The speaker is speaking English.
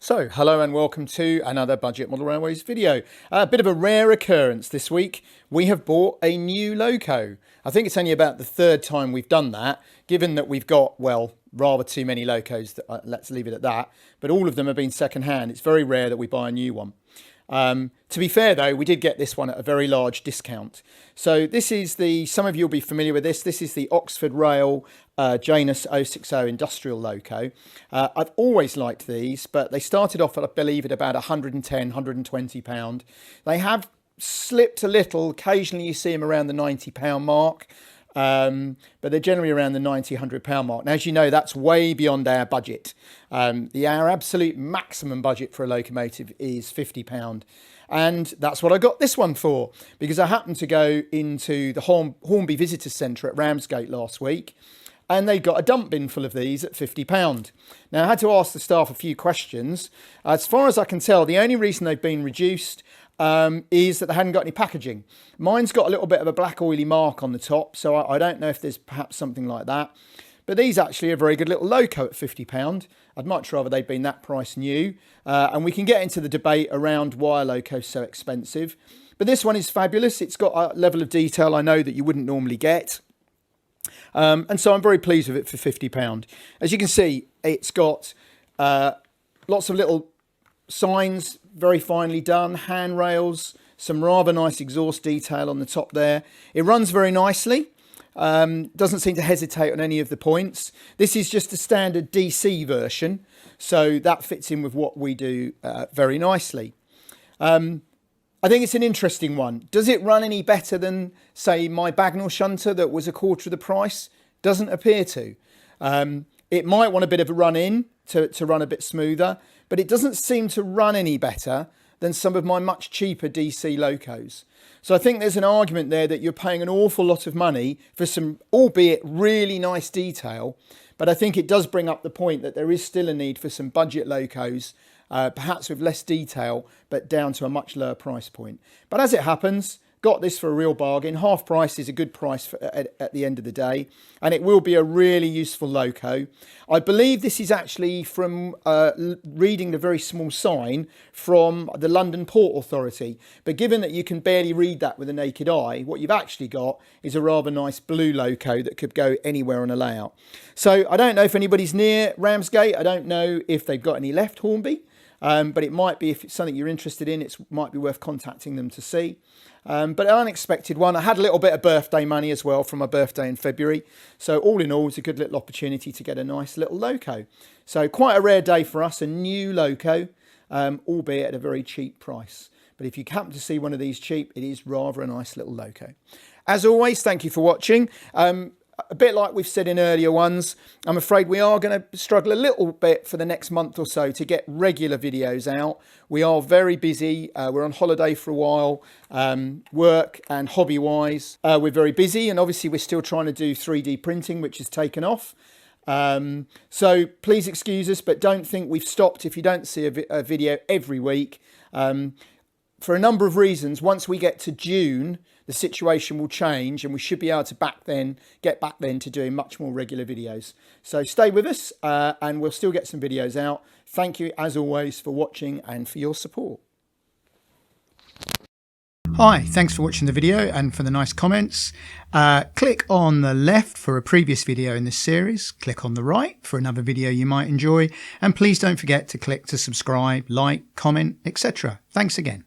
So, hello and welcome to another Budget Model Railways video. A bit of a rare occurrence this week. We have bought a new loco. I think it's only about the third time we've done that, given that we've got, well, rather too many locos. Let's leave it at that. But all of them have been second hand. It's very rare that we buy a new one. To be fair though, we did get this one at a very large discount. So this is some of you will be familiar with this. This is the Oxford Rail Janus 060 industrial loco. I've always liked these, but they started off at, I believe, at about £110, £120. They have slipped a little. Occasionally you see them around the £90 mark. But they're generally around the £90, £100 mark. Now, as you know, that's way beyond our budget. Our absolute maximum budget for a locomotive is £50. And that's what I got this one for, because I happened to go into the Hornby Visitor Centre at Ramsgate last week, and they got a dump bin full of these at £50. Now, I had to ask the staff a few questions. As far as I can tell, the only reason they've been reduced is that they hadn't got any packaging. Mine's got a little bit of a black oily mark on the top, so I don't know if there's perhaps something like that. But these actually are a very good little loco at £50. I'd much rather they'd been that price new. And we can get into the debate around why a loco's so expensive. But this one is fabulous. It's got a level of detail I know that you wouldn't normally get. And so I'm very pleased with it for £50. As you can see, it's got lots of little signs, very finely done, handrails, some rather nice exhaust detail on the top there. It runs very nicely, doesn't seem to hesitate on any of the points. This is just a standard DC version, so that fits in with what we do very nicely. I think it's an interesting one. Does it run any better than, say, my Bagnall shunter that was a quarter of the price? Doesn't appear to. It might want a bit of a run in to run a bit smoother, but it doesn't seem to run any better than some of my much cheaper DC locos. So I think there's an argument there that you're paying an awful lot of money for some, albeit really nice detail. But I think it does bring up the point that there is still a need for some budget locos, perhaps with less detail, but down to a much lower price point. But as it happens, got this for a real bargain. Half price is a good price at the end of the day, and it will be a really useful loco. I believe this is actually from reading the very small sign from the London Port Authority. But given that you can barely read that with the naked eye, what you've actually got is a rather nice blue loco that could go anywhere on a layout. So I don't know if anybody's near Ramsgate. I don't know if they've got any left Hornby. But it might be, if it's something you're interested in, it might be worth contacting them to see. But an unexpected one. I had a little bit of birthday money as well from my birthday in February. So all in all, it's a good little opportunity to get a nice little loco. So quite a rare day for us, a new loco, albeit at a very cheap price. But if you happen to see one of these cheap, it is rather a nice little loco. As always, thank you for watching. A bit like we've said in earlier ones, I'm afraid we are going to struggle a little bit for the next month or so to get regular videos out. We are very busy. We're on holiday for a while, work and hobby-wise. We're very busy, and obviously we're still trying to do 3D printing, which has taken off. So please excuse us, but don't think we've stopped if you don't see a video every week. For a number of reasons, once we get to June, the situation will change and we should be able to get back then to doing much more regular videos. So stay with us and we'll still get some videos out. Thank you, as always, for watching and for your support. Hi, thanks for watching the video and for the nice comments. Click on the left for a previous video in this series. Click on the right for another video you might enjoy. And please don't forget to click to subscribe, like, comment, etc. Thanks again.